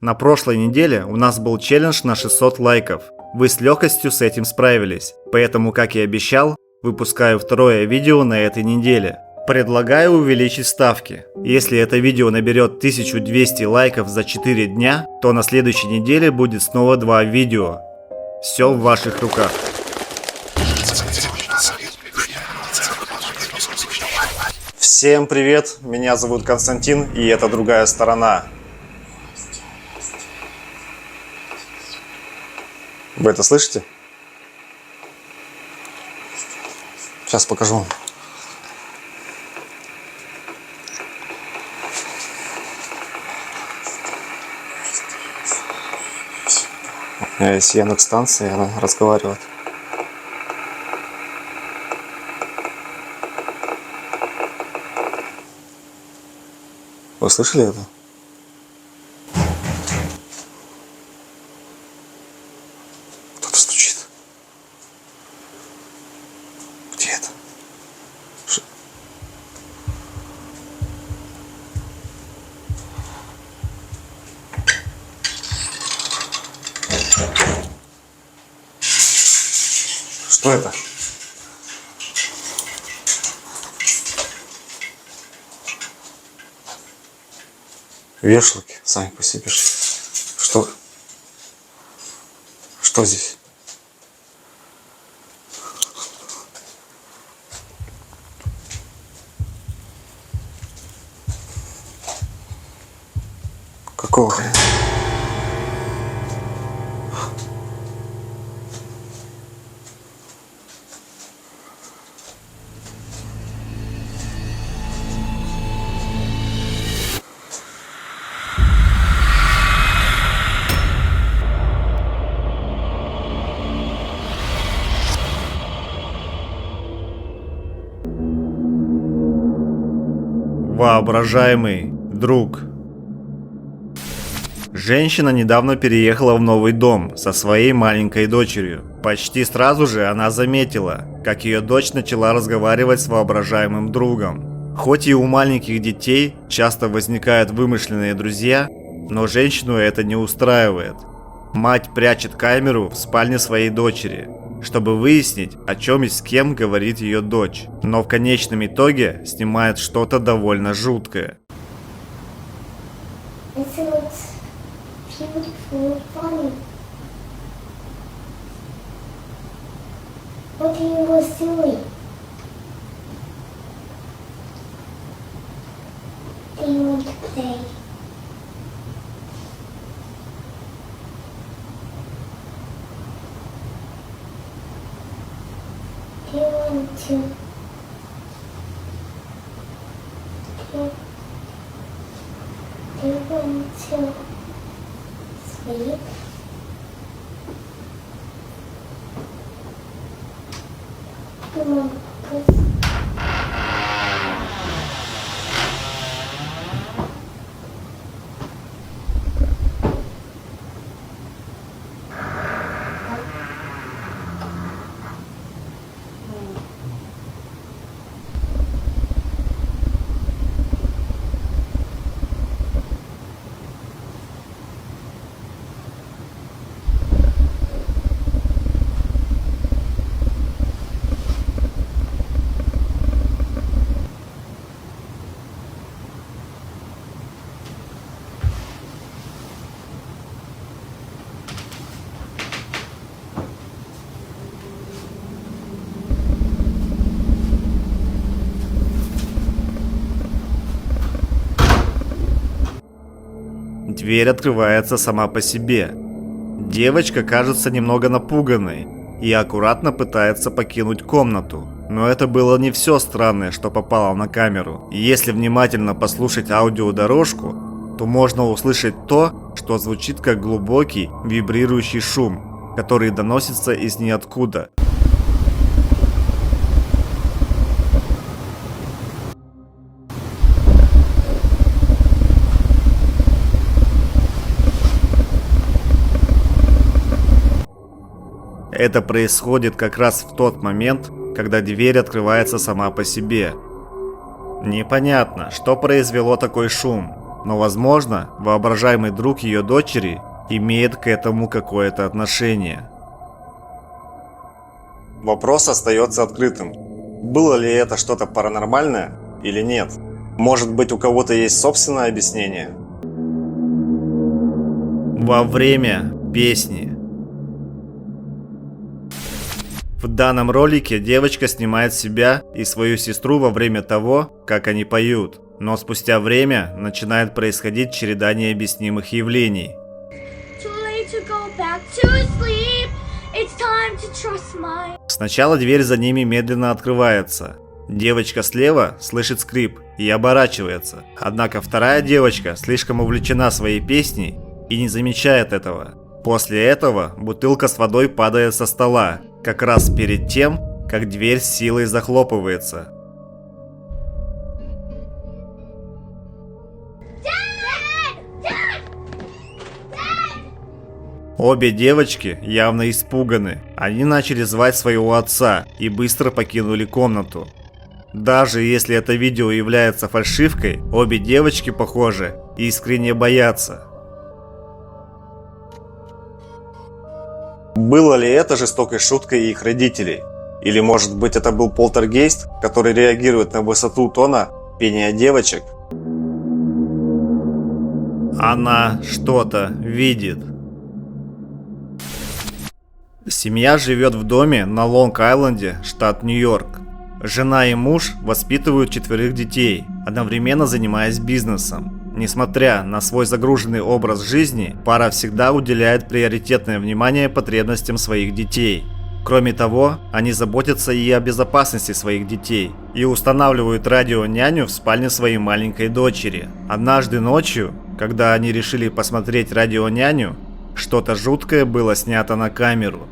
На прошлой неделе у нас был челлендж на 600 лайков. Вы с легкостью с этим справились. Поэтому, как и обещал, выпускаю второе видео на этой неделе. Предлагаю увеличить ставки. Если это видео наберет 1200 лайков за 4 дня, то на следующей неделе будет снова 2 видео. Все в ваших руках. Всем привет, меня зовут Константин, и это другая сторона. Вы это слышите? Сейчас покажу. У меня есть Яндекс.Станция, она разговаривает. Вы слышали это? Кто-то стучит. Где это? Что это? Вешалки сами по себе. Что здесь? Какого хрена? Воображаемый друг. Женщина недавно переехала в новый дом со своей маленькой дочерью. Почти сразу же она заметила, как ее дочь начала разговаривать с воображаемым другом. Хоть и у маленьких детей часто возникают вымышленные друзья, но женщину это не устраивает. Мать прячет камеру в спальне своей дочери, чтобы выяснить, о чем и с кем говорит ее дочь. Но в конечном итоге снимает что-то довольно жуткое. Do you want to sleep? Come on, please. Дверь открывается сама по себе. Девочка кажется немного напуганной и аккуратно пытается покинуть комнату. Но это было не все странное, что попало на камеру. И если внимательно послушать аудиодорожку, то можно услышать то, что звучит как глубокий вибрирующий шум, который доносится из ниоткуда. Это происходит как раз в тот момент, когда дверь открывается сама по себе. Непонятно, что произвело такой шум. но, возможно, воображаемый друг ее дочери имеет к этому какое-то отношение. Вопрос остается открытым. Было ли это что-то паранормальное или нет? Может быть, у кого-то есть собственное объяснение? Во время песни. В данном ролике девочка снимает себя и свою сестру во время того, как они поют, но спустя время начинает происходить череда необъяснимых явлений. Сначала дверь за ними медленно открывается. Девочка слева слышит скрип и оборачивается, однако вторая девочка слишком увлечена своей песней и не замечает этого. После этого бутылка с водой падает со стола, как раз перед тем, как дверь с силой захлопывается. Обе девочки явно испуганы. Они начали звать своего отца и быстро покинули комнату. Даже если это видео является фальшивкой, обе девочки, похоже, искренне боятся. Было ли это жестокой шуткой их родителей? Или, может быть, это был полтергейст, который реагирует на высоту тона пения девочек? Она что-то видит. Семья живет в доме на Лонг-Айленде, штат Нью-Йорк. Жена и муж воспитывают 4 детей, одновременно занимаясь бизнесом. Несмотря на свой загруженный образ жизни, пара всегда уделяет приоритетное внимание потребностям своих детей. Кроме того, они заботятся и о безопасности своих детей и устанавливают радионяню в спальне своей маленькой дочери. Однажды ночью, когда они решили посмотреть радионяню, что-то жуткое было снято на камеру.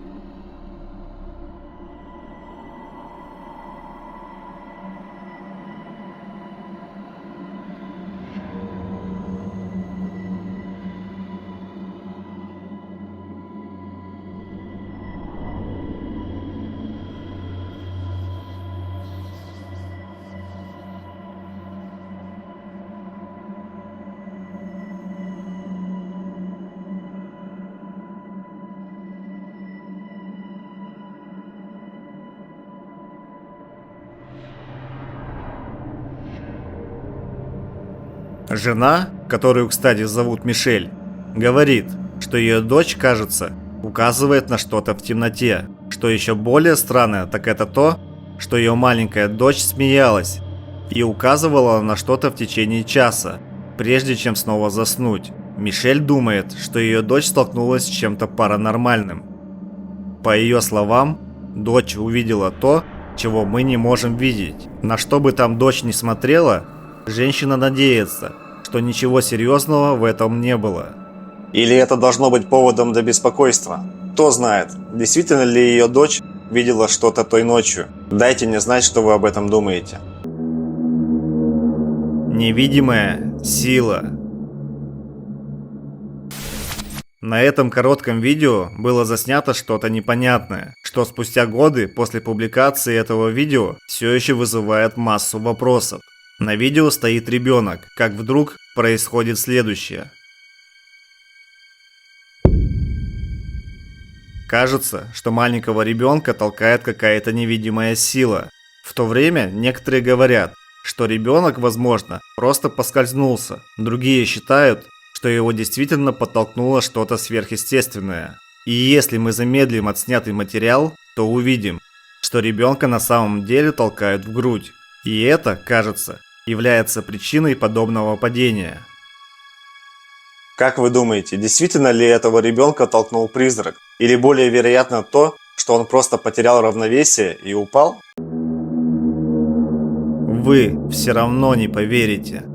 Жена, которую, кстати, зовут Мишель, говорит, что ее дочь, кажется, указывает на что-то в темноте. Что еще более странно, так это то, что ее маленькая дочь смеялась и указывала на что-то в течение часа, прежде чем снова заснуть. Мишель думает, что ее дочь столкнулась с чем-то паранормальным. По ее словам, дочь увидела то, чего мы не можем видеть. На что бы там дочь ни смотрела, женщина надеется, что ничего серьезного в этом не было. Или это должно быть поводом для беспокойства? Кто знает, действительно ли ее дочь видела что-то той ночью? Дайте мне знать, что вы об этом думаете. Невидимая сила. На этом коротком видео было заснято что-то непонятное, что спустя годы после публикации этого видео все еще вызывает массу вопросов. На видео стоит ребенок, как вдруг происходит следующее. Кажется, что маленького ребенка толкает какая-то невидимая сила. В то время некоторые говорят, что ребенок, возможно, просто поскользнулся. Другие считают, что его действительно подтолкнуло что-то сверхъестественное. И если мы замедлим отснятый материал, то увидим, что ребенка на самом деле толкают в грудь. И это, кажется, является причиной подобного падения. Как вы думаете, действительно ли этого ребенка толкнул призрак? Или более вероятно то, что он просто потерял равновесие и упал? Вы все равно не поверите.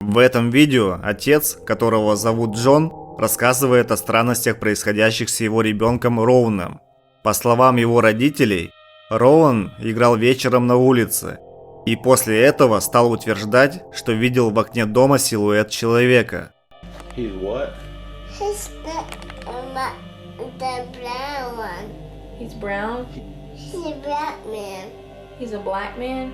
В этом видео отец, которого зовут Джон, рассказывает о странностях, происходящих с его ребенком Роуном. По словам его родителей, Роуэн играл вечером на улице и после этого стал утверждать, что видел в окне дома силуэт человека. He's the brown one. He's brown. He's a black man. He's a black man.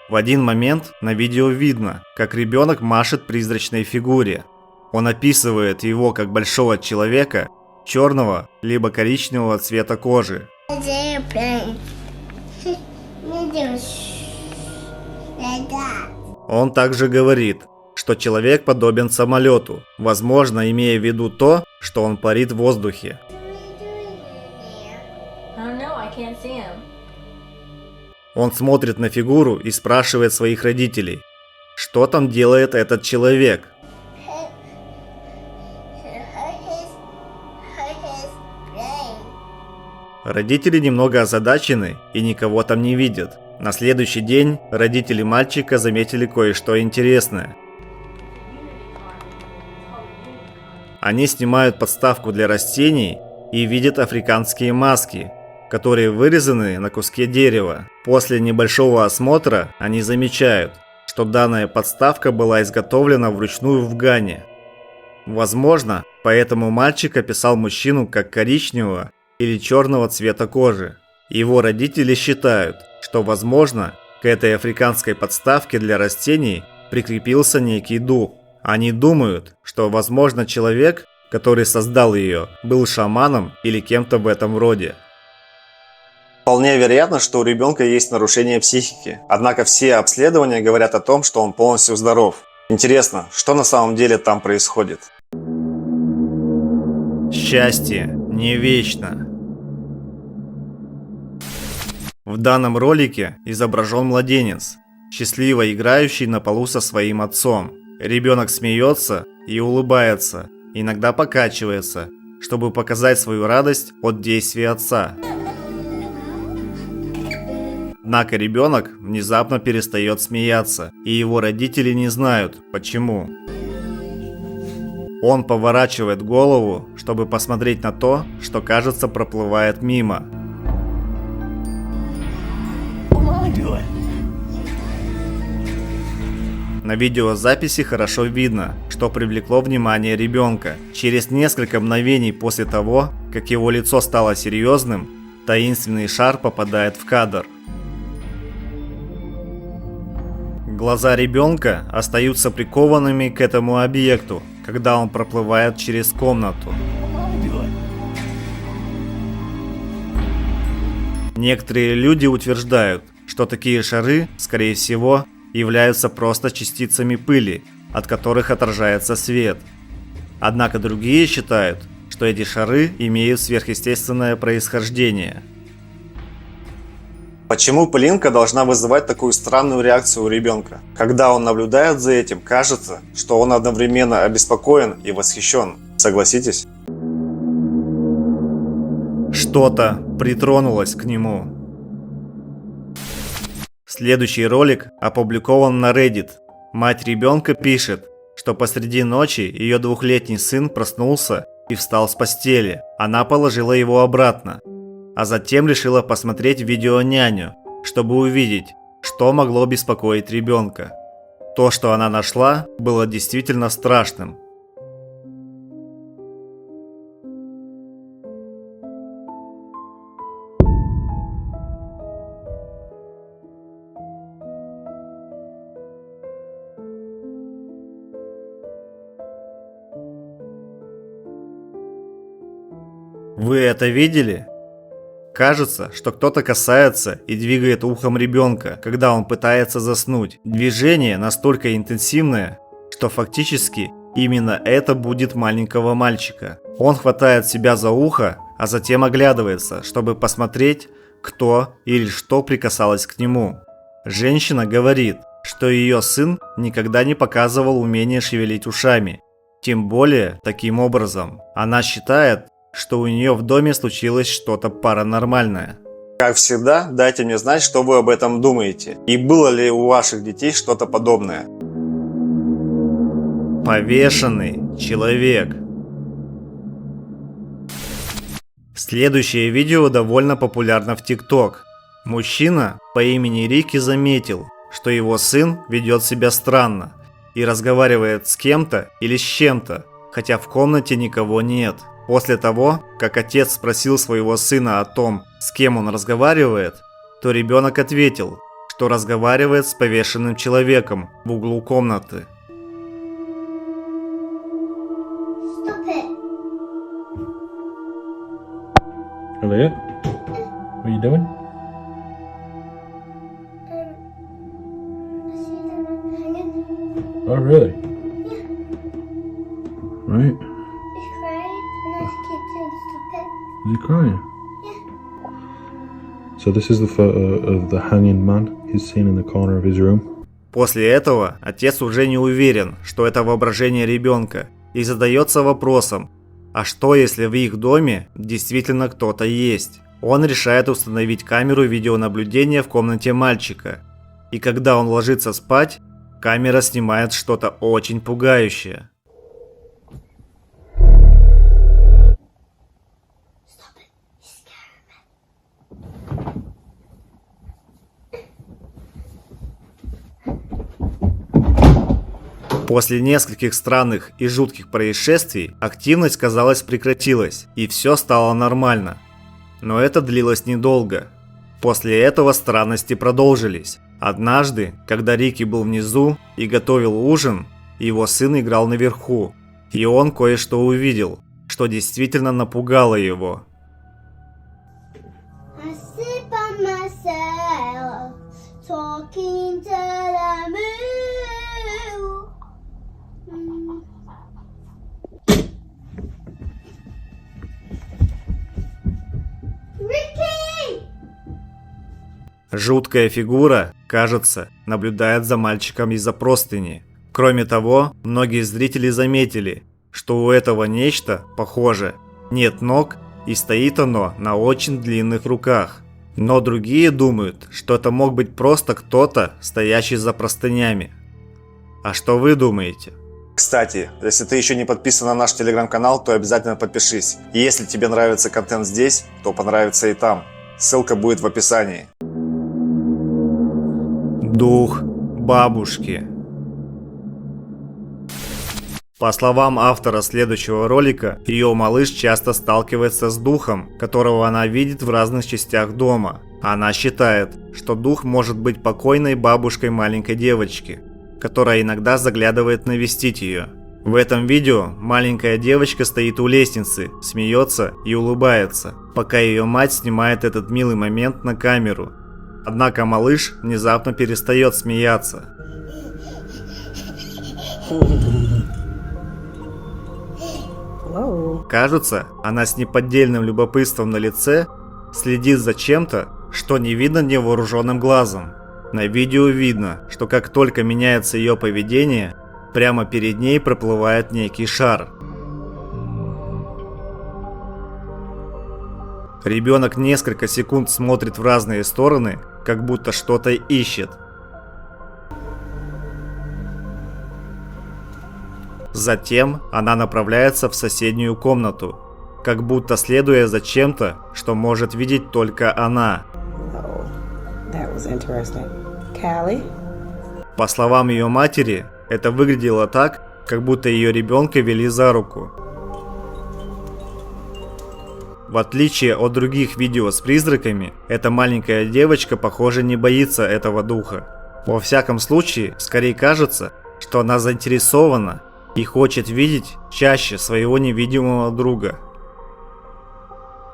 В один момент на видео видно, как ребенок машет призрачной фигуре. Он описывает его как большого человека, черного либо коричневого цвета кожи. Он также говорит, что человек подобен самолету, возможно, имея в виду то, что он парит в воздухе. Он смотрит на фигуру и спрашивает своих родителей, что там делает этот человек. Родители немного озадачены и никого там не видят. На следующий день родители мальчика заметили кое-что интересное. Они снимают подставку для растений и видят африканские маски, которые вырезаны на куске дерева. После небольшого осмотра они замечают, что данная подставка была изготовлена вручную в Гане. Возможно, поэтому мальчик описал мужчину как коричневого или черного цвета кожи. Его родители считают, что, возможно, к этой африканской подставке для растений прикрепился некий дух. Они думают, что, возможно, человек, который создал ее, был шаманом или кем-то в этом роде. Вполне вероятно, что у ребенка есть нарушение психики. Однако все обследования говорят о том, что он полностью здоров. Интересно, что на самом деле там происходит? Счастье не вечно. В данном ролике изображен младенец, счастливо играющий на полу со своим отцом. Ребенок смеется и улыбается, иногда покачивается, чтобы показать свою радость от действий отца. Однако ребенок внезапно перестает смеяться, и его родители не знают, почему. Он поворачивает голову, чтобы посмотреть на то, что, кажется, проплывает мимо. На видеозаписи хорошо видно, что привлекло внимание ребенка. Через несколько мгновений после того, как его лицо стало серьезным, таинственный шар попадает в кадр. Глаза ребенка остаются прикованными к этому объекту, когда он проплывает через комнату. Некоторые люди утверждают, что такие шары, скорее всего, являются просто частицами пыли, от которых отражается свет. Однако другие считают, что эти шары имеют сверхъестественное происхождение. Почему пылинка должна вызывать такую странную реакцию у ребенка? Когда он наблюдает за этим, кажется, что он одновременно обеспокоен и восхищен. Согласитесь? Что-то притронулось к нему. Следующий ролик опубликован на Reddit. Мать ребенка пишет, что посреди ночи ее двухлетний сын проснулся и встал с постели. Она положила его обратно, а затем решила посмотреть видео няню, чтобы увидеть, что могло беспокоить ребенка. То, что она нашла, было действительно страшным. Вы это видели? Кажется, что кто-то касается и двигает ухом ребенка, когда он пытается заснуть. Движение настолько интенсивное, что фактически именно это будет маленького мальчика. Он хватает себя за ухо, а затем оглядывается, чтобы посмотреть, кто или что прикасалось к нему. Женщина говорит, что ее сын никогда не показывал умение шевелить ушами, тем более таким образом. Она считает, что у нее в доме случилось что-то паранормальное. Как всегда, дайте мне знать, что вы об этом думаете. И было ли у ваших детей что-то подобное? Повешенный человек. Следующее видео довольно популярно в TikTok. Мужчина по имени Рики заметил, что его сын ведет себя странно и разговаривает с кем-то или с чем-то, хотя в комнате никого нет. После того, как отец спросил своего сына о том, с кем он разговаривает, то ребенок ответил, что что разговаривает с повешенным человеком в углу комнаты. Stop it. Elliot? What are you doing? I see them hanging. Oh, really? Right. He's crying, and I keep saying stop it. Is he crying? Yeah. So this is the photo of the hanging man he's seen in the corner of his room. После этого отец уже не уверен, что это воображение ребенка, и задается вопросом, а что если в их доме действительно кто-то есть? Он решает установить камеру видеонаблюдения в комнате мальчика, и когда он ложится спать, камера снимает что-то очень пугающее. Stop it. He's scaring me. После нескольких странных и жутких происшествий активность, казалось, прекратилась, и все стало нормально. Но это длилось недолго. После этого странности продолжились. Однажды, когда Рики был внизу и готовил ужин, его сын играл наверху, и он кое-что увидел, что действительно напугало его. I sit by myself, talking to the moon. Ricky! Жуткая фигура, кажется, наблюдает за мальчиком из-за простыни. Кроме того, многие зрители заметили, что у этого нечто, похоже, нет ног, и стоит оно на очень длинных руках. Но другие думают, что это мог быть просто кто-то, стоящий за простынями. А что вы думаете? Кстати, если ты еще не подписан на наш телеграм-канал, то обязательно подпишись. И если тебе нравится контент здесь, то понравится и там. Ссылка будет в описании. Дух бабушки. По словам автора следующего ролика, ее малыш часто сталкивается с духом, которого она видит в разных частях дома. Она считает, что дух может быть покойной бабушкой маленькой девочки, которая иногда заглядывает навестить ее. В этом видео маленькая девочка стоит у лестницы, смеется и улыбается, пока ее мать снимает этот милый момент на камеру. Однако малыш внезапно перестает смеяться. Кажется, она с неподдельным любопытством на лице следит за чем-то, что не видно невооруженным глазом. На видео видно, что как только меняется ее поведение, прямо перед ней проплывает некий шар. Ребенок несколько секунд смотрит в разные стороны, как будто что-то ищет. Затем она направляется в соседнюю комнату, как будто следуя за чем-то, что может видеть только она. That was interesting. Callie? По словам ее матери, это выглядело так, как будто ее ребенка вели за руку. В отличие от других видео с призраками, эта маленькая девочка, похоже, не боится этого духа. Во всяком случае, скорее кажется, что она заинтересована и хочет видеть чаще своего невидимого друга.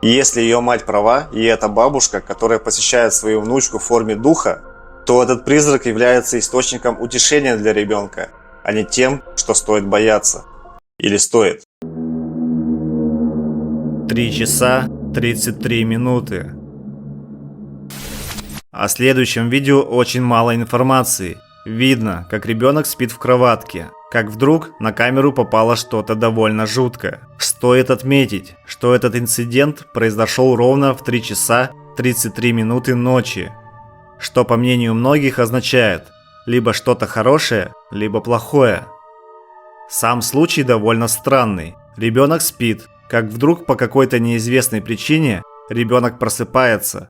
И если ее мать права, и это бабушка, которая посещает свою внучку в форме духа, то этот призрак является источником утешения для ребенка, а не тем, что стоит бояться. Или стоит. 3 часа 33 минуты. О следующем видео очень мало информации. Видно, как ребенок спит в кроватке, как вдруг на камеру попало что-то довольно жуткое. Стоит отметить, что этот инцидент произошел ровно в 3 часа 33 минуты ночи, что по мнению многих означает либо что-то хорошее, либо плохое. Сам случай довольно странный. Ребенок спит, как вдруг по какой-то неизвестной причине ребенок просыпается.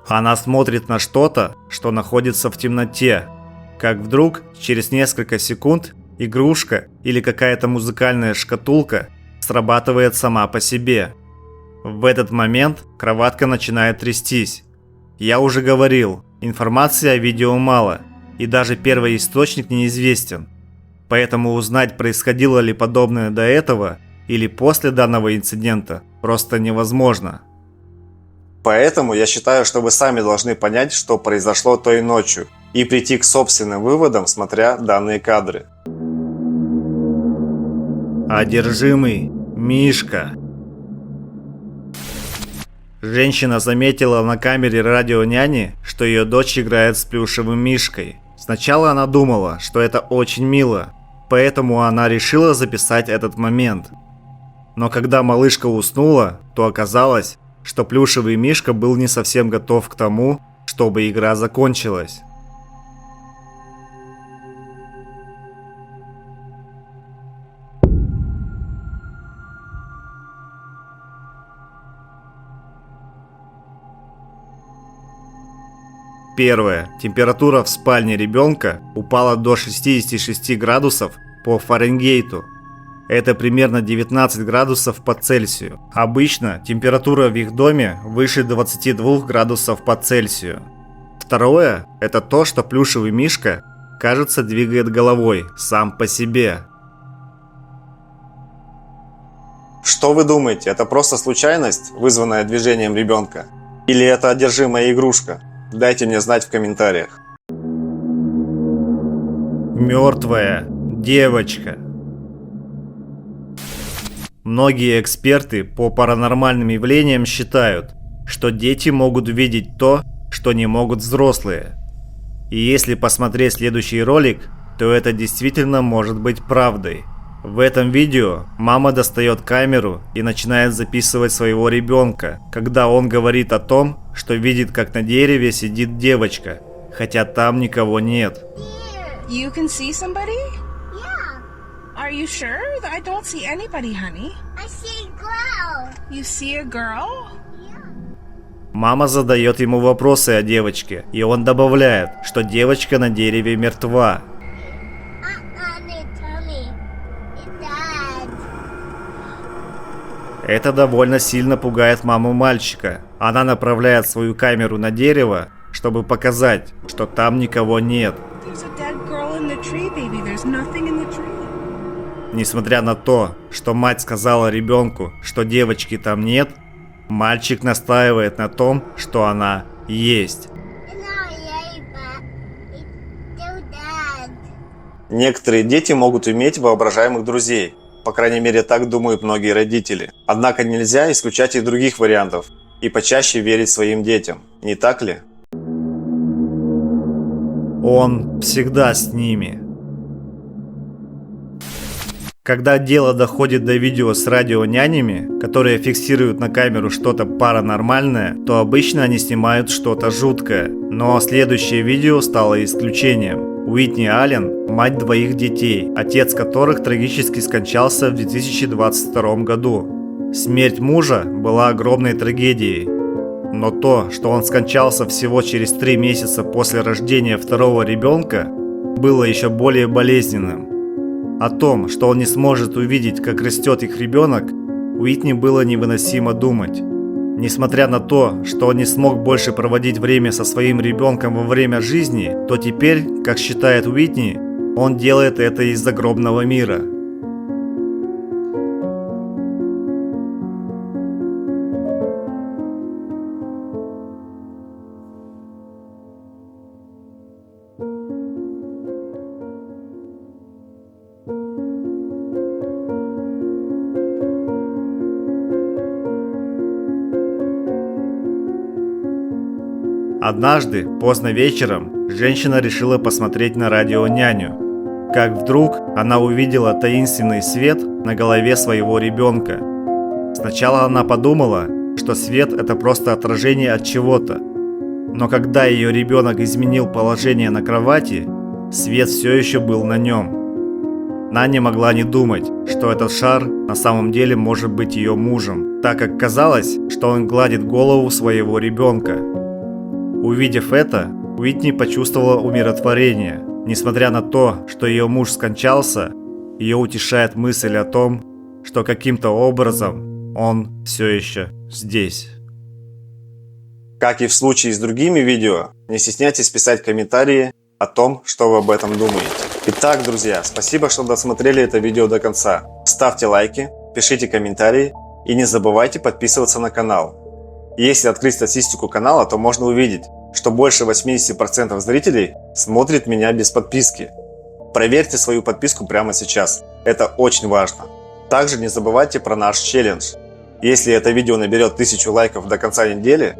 Она смотрит на что-то, что находится в темноте. Как вдруг, через несколько секунд, игрушка или какая-то музыкальная шкатулка срабатывает сама по себе. В этот момент кроватка начинает трястись. Я уже говорил, информации о видео мало, и даже первый источник неизвестен. Поэтому узнать, происходило ли подобное до этого или после данного инцидента, просто невозможно. Поэтому я считаю, что вы сами должны понять, что произошло той ночью, и прийти к собственным выводам, смотря данные кадры. Одержимый Мишка. Женщина заметила на камере радионяни, что ее дочь играет с плюшевым мишкой. Сначала она думала, что это очень мило, поэтому она решила записать этот момент. Но когда малышка уснула, то оказалось, что плюшевый мишка был не совсем готов к тому, чтобы игра закончилась. Первое. Температура в спальне ребенка упала до 66 градусов по Фаренгейту. Это примерно 19 градусов по Цельсию. Обычно температура в их доме выше 22 градусов по Цельсию. Второе – это то, что плюшевый мишка, кажется, двигает головой сам по себе. Что вы думаете, это просто случайность, вызванная движением ребенка? Или это одержимая игрушка? Дайте мне знать в комментариях. Мертвая девочка. Многие эксперты по паранормальным явлениям считают, что дети могут видеть то, что не могут взрослые. И если посмотреть следующий ролик, то это действительно может быть правдой. В этом видео мама достает камеру и начинает записывать своего ребенка, когда он говорит о том, что видит, как на дереве сидит девочка, хотя там никого нет. You can see somebody? Yeah, Are you sure? I don't see anybody, honey. I see a girl. You see a girl? Мама задает ему вопросы о девочке, и он добавляет, что девочка на дереве мертва. They tell me. It's Dad. Это довольно сильно пугает маму мальчика. Она направляет свою камеру на дерево, чтобы показать, что там никого нет. There's a dead girl in the tree, baby. There's nothing in the tree. Несмотря на то, что мать сказала ребенку, что девочки там нет, мальчик настаивает на том, что она есть. It's not yay, but it's still Dad. Некоторые дети могут иметь воображаемых друзей. По крайней мере, так думают многие родители. Однако нельзя исключать и других вариантов. И почаще верить своим детям. Не так ли? Он всегда с ними. Когда дело доходит до видео с радионянями, которые фиксируют на камеру что-то паранормальное, то обычно они снимают что-то жуткое. Но следующее видео стало исключением. Уитни Аллен – мать двоих детей, отец которых трагически скончался в 2022 году. Смерть мужа была огромной трагедией. Но то, что он скончался всего через 3 месяца после рождения второго ребенка, было еще более болезненным. О том, что он не сможет увидеть, как растет их ребенок, Уитни было невыносимо думать. Несмотря на то, что он не смог больше проводить время со своим ребенком во время жизни, то теперь, как считает Уитни, он делает это из загробного мира. Однажды, поздно вечером, женщина решила посмотреть на радионяню. Как вдруг она увидела таинственный свет на голове своего ребенка. Сначала она подумала, что свет – это просто отражение от чего-то. Но когда ее ребенок изменил положение на кровати, свет все еще был на нем. Она не могла не думать, что этот шар на самом деле может быть ее мужем, так как казалось, что он гладит голову своего ребенка. Увидев это, Уитни почувствовала умиротворение. Несмотря на то, что ее муж скончался, ее утешает мысль о том, что каким-то образом он все еще здесь. Как и в случае с другими видео, не стесняйтесь писать комментарии о том, что вы об этом думаете. Итак, друзья, спасибо, что досмотрели это видео до конца. Ставьте лайки, пишите комментарии и не забывайте подписываться на канал. Если открыть статистику канала, то можно увидеть, что больше 80% зрителей смотрит меня без подписки. Проверьте свою подписку прямо сейчас, это очень важно. Также не забывайте про наш челлендж. Если это видео наберет 1000 лайков до конца недели,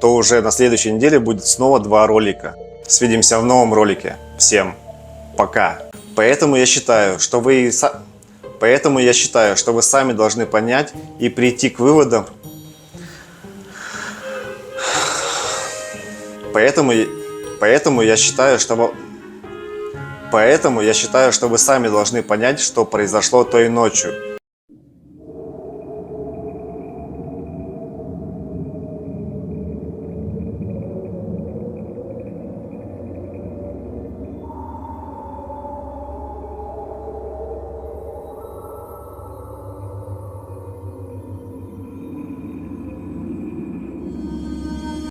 то уже на следующей неделе будет снова 2 ролика. Свидимся в новом ролике. Всем пока. Поэтому я считаю, что вы сами должны понять и прийти к выводам. Поэтому я считаю, что вы сами должны понять, что произошло той ночью.